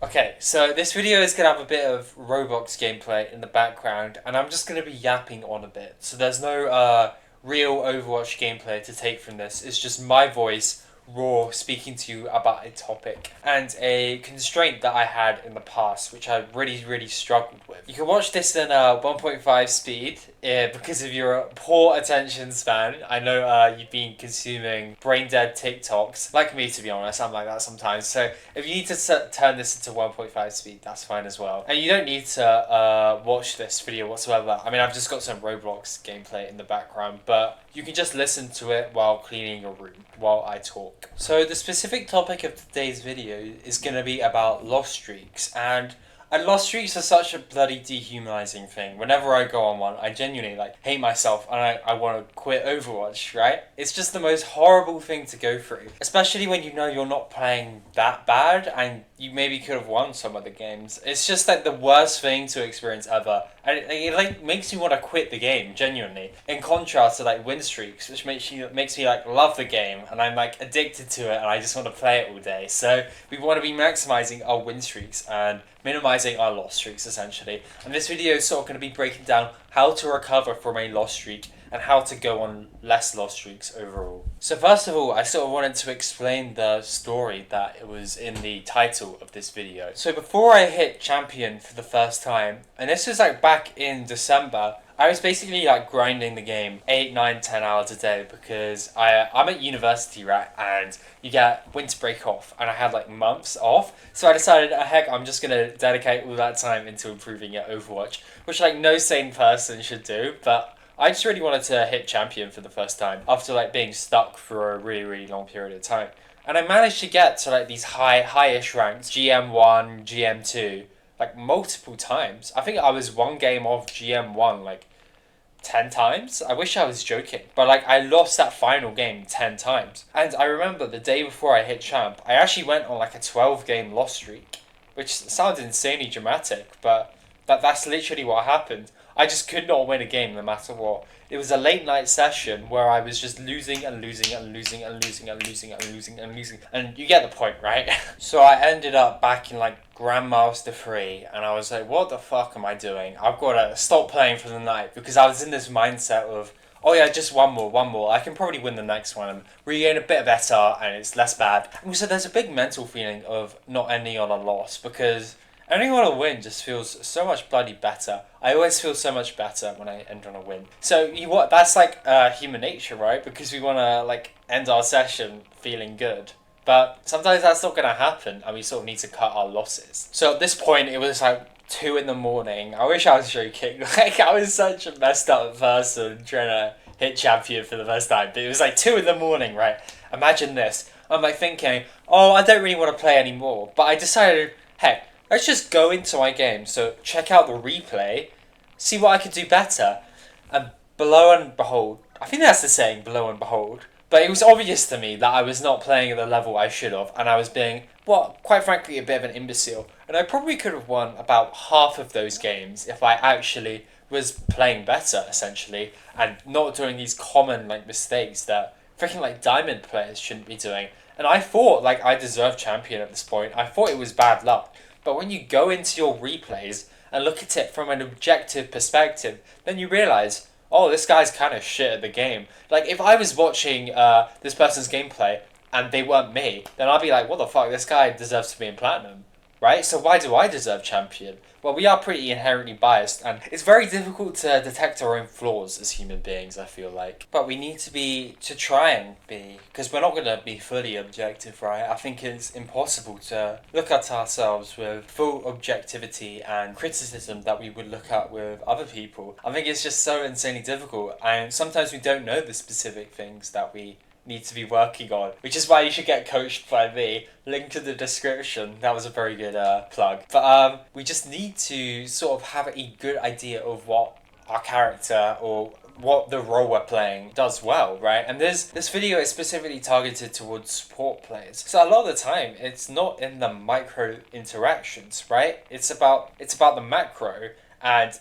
Okay, so this video is going to have a bit of Roblox gameplay in the background, and I'm just going to be yapping on a bit. So there's no real Overwatch gameplay to take from this. It's just my voice, raw, speaking to you about a topic and a constraint that I had in the past, which I really struggled with. You can watch this in 1.5 speed because of your poor attention span. I know you've been consuming brain dead TikToks, like me to be honest. I'm like that sometimes. So if you need to turn this into 1.5 speed, that's fine as well. And you don't need to watch this video whatsoever. I mean, I've just got some Roblox gameplay in the background, but you can just listen to it while cleaning your room while I talk. So the specific topic of today's video is going to be about lost streaks, and lost streaks are such a bloody dehumanizing thing. Whenever I go on one, I genuinely hate myself and I want to quit Overwatch, right? It's just the most horrible thing to go through. Especially when you know you're not playing that bad and you maybe could have won some of the games. It's just the worst thing to experience ever. And it makes me want to quit the game, genuinely. In contrast to win streaks, which makes me love the game and I'm addicted to it and I just want to play it all day. So we want to be maximizing our win streaks and minimizing our loss streaks essentially. And this video is sort of going to be breaking down how to recover from a loss streak and how to go on less loss streaks overall. So first of all, I sort of wanted to explain the story that it was in the title of this video. So before I hit champion for the first time, and this was back in December, I was basically grinding the game 8, 9, 10 hours a day because I'm at university, right? And you get winter break off and I had months off. So I decided, heck, I'm just going to dedicate all that time into improving at Overwatch, which no sane person should do. But I just really wanted to hit champion for the first time after being stuck for a really long period of time. And I managed to get to these high-ish ranks, GM1, GM2, multiple times. I think I was one game off GM1 10 times. I wish I was joking. But I lost that final game 10 times. And I remember the day before I hit champ, I actually went on a 12 game loss streak, which sounds insanely dramatic, but that's literally what happened. I just could not win a game no matter what. It was a late night session where I was just losing and losing and losing and losing and losing and losing and losing. And you get the point, right? So I ended up back in Grandmaster 3 and I was like, what the fuck am I doing? I've got to stop playing for the night because I was in this mindset of, oh yeah, just one more. I can probably win the next one and regain a bit better and it's less bad. And so there's a big mental feeling of not ending on a loss because ending on a win just feels so much bloody better. I always feel so much better when I end on a win. So that's human nature, right? Because we want to end our session feeling good. But sometimes that's not going to happen and we sort of need to cut our losses. So at this point it was 2 in the morning. I wish I was joking. I was such a messed up person trying to hit champion for the first time. But it was 2 in the morning, right? Imagine this. I'm thinking, oh, I don't really want to play anymore. But I decided, heck, let's just go into my game. So check out the replay, see what I could do better. And below and behold, I think that's the saying, below and behold. But it was obvious to me that I was not playing at the level I should have. And I was being, quite frankly, a bit of an imbecile. And I probably could have won about half of those games if I actually was playing better, essentially. And not doing these common mistakes that freaking diamond players shouldn't be doing. And I thought I deserved champion at this point. I thought it was bad luck. But when you go into your replays and look at it from an objective perspective, then you realize, oh, this guy's kind of shit at the game. If I was watching this person's gameplay and they weren't me, then I'd be like, what the fuck, this guy deserves to be in platinum, right? So why do I deserve champion? Well, we are pretty inherently biased, and it's very difficult to detect our own flaws as human beings, I feel like. But we need to try and be, because we're not going to be fully objective, right? I think it's impossible to look at ourselves with full objectivity and criticism that we would look at with other people. I think it's just so insanely difficult, and sometimes we don't know the specific things that we need to be working on, which is why you should get coached by me. Link to the description. That was a very good plug. But we just need to sort of have a good idea of what our character or what the role we're playing does well, right? And this video is specifically targeted towards support players. So a lot of the time, it's not in the micro interactions, right? It's about the macro, and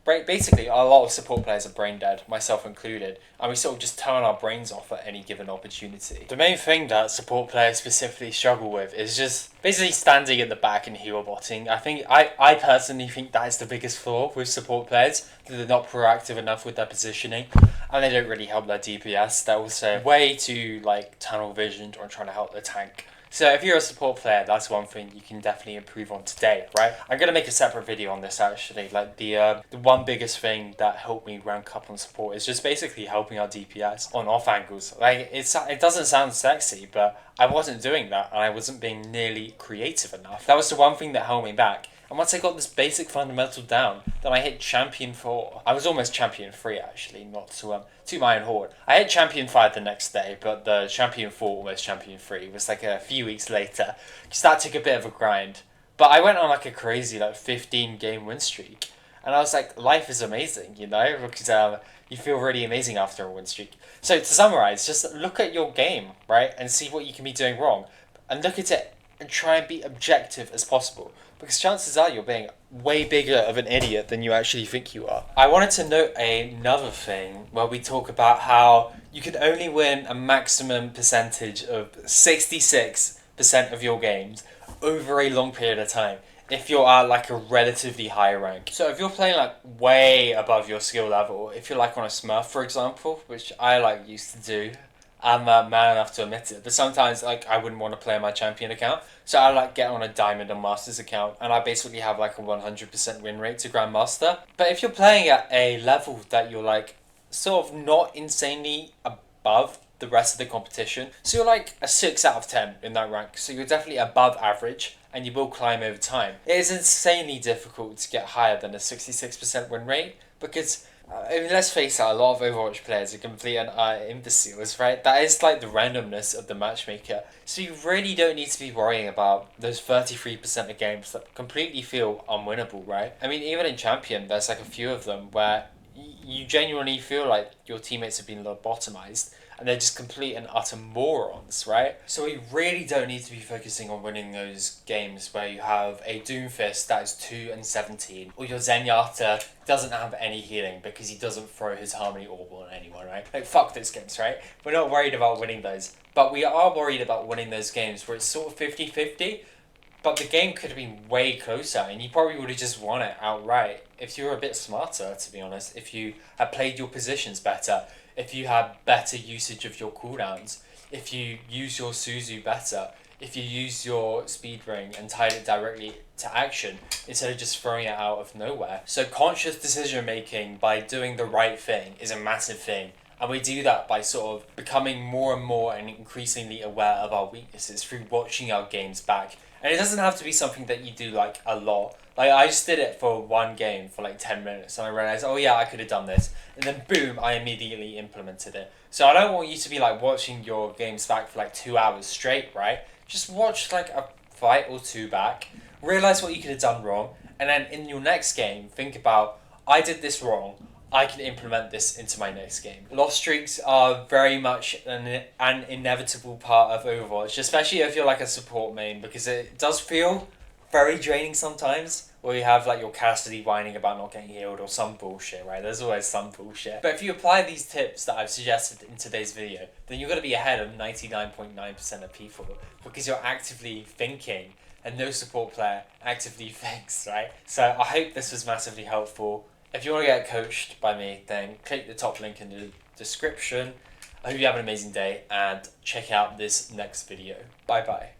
basically, a lot of support players are brain dead, myself included, and we sort of just turn our brains off at any given opportunity. The main thing that support players specifically struggle with is just basically standing at the back and hero botting. I personally think that is the biggest flaw with support players, that they're not proactive enough with their positioning, and they don't really help their DPS. They're also way too like tunnel visioned or trying to help the tank. So if you're a support player, that's one thing you can definitely improve on today, right? I'm gonna make a separate video on this actually. Like the one biggest thing that helped me rank up on support is just basically helping our DPS on off angles. Like it doesn't sound sexy, but I wasn't doing that and I wasn't being nearly creative enough. That was the one thing that held me back. And once I got this basic fundamental down, then I hit Champion 4. I was almost Champion 3 actually, not to my own horn. I hit Champion 5 the next day, but the Champion 4, almost Champion 3, was like a few weeks later. Because that took a bit of a grind. But I went on like a crazy 15 game win streak. And I was like, life is amazing, you know? Because you feel really amazing after a win streak. So to summarize, just look at your game, right? And see what you can be doing wrong. And look at it and try and be objective as possible. Because chances are you're being way bigger of an idiot than you actually think you are. I wanted to note another thing where we talk about how you can only win a maximum percentage of 66% of your games over a long period of time if you're at like a relatively high rank. So if you're playing like way above your skill level, if you're like on a Smurf for example, which I like used to do, I'm man enough to admit it, but sometimes like I wouldn't want to play on my champion account, so I like get on a diamond and masters account, and I basically have like a 100% win rate to grandmaster. But if you're playing at a level that you're like sort of not insanely above the rest of the competition, so you're like a 6 out of 10 in that rank, so you're definitely above average, and you will climb over time. It is insanely difficult to get higher than a 66% win rate, because I mean, let's face it, a lot of Overwatch players are complete and imbeciles, right? That is like the randomness of the matchmaker. So you really don't need to be worrying about those 33% of games that completely feel unwinnable, right? I mean, even in Champion, there's like a few of them where you genuinely feel like your teammates have been lobotomized and they're just complete and utter morons, right? So we really don't need to be focusing on winning those games where you have a Doomfist that is 2-17, or your Zenyatta doesn't have any healing because he doesn't throw his Harmony Orb on anyone, right? Like, fuck those games, right? We're not worried about winning those. But we are worried about winning those games where it's sort of 50-50, but the game could have been way closer, and you probably would have just won it outright if you were a bit smarter, to be honest, if you had played your positions better, if you had better usage of your cooldowns, if you use your Suzu better, if you use your speed ring and tied it directly to action instead of just throwing it out of nowhere. So conscious decision making by doing the right thing is a massive thing. And we do that by sort of becoming more and more and increasingly aware of our weaknesses through watching our games back. And it doesn't have to be something that you do like a lot. Like I just did it for one game for like 10 minutes and I realized, oh yeah, I could have done this. And then boom, I immediately implemented it. So I don't want you to be like watching your games back for like 2 hours straight, right? Just watch like a fight or two back, realize what you could have done wrong, and then in your next game, think about, I did this wrong, I can implement this into my next game. Lost streaks are very much an inevitable part of Overwatch, especially if you're like a support main, because it does feel very draining sometimes, where you have like your Cassidy whining about not getting healed or some bullshit, right? There's always some bullshit. But if you apply these tips that I've suggested in today's video, then you're going to be ahead of 99.9% of people, because you're actively thinking, and no support player actively thinks, right? So I hope this was massively helpful. If you want to get coached by me, then click the top link in the description. I hope you have an amazing day and check out this next video. Bye bye.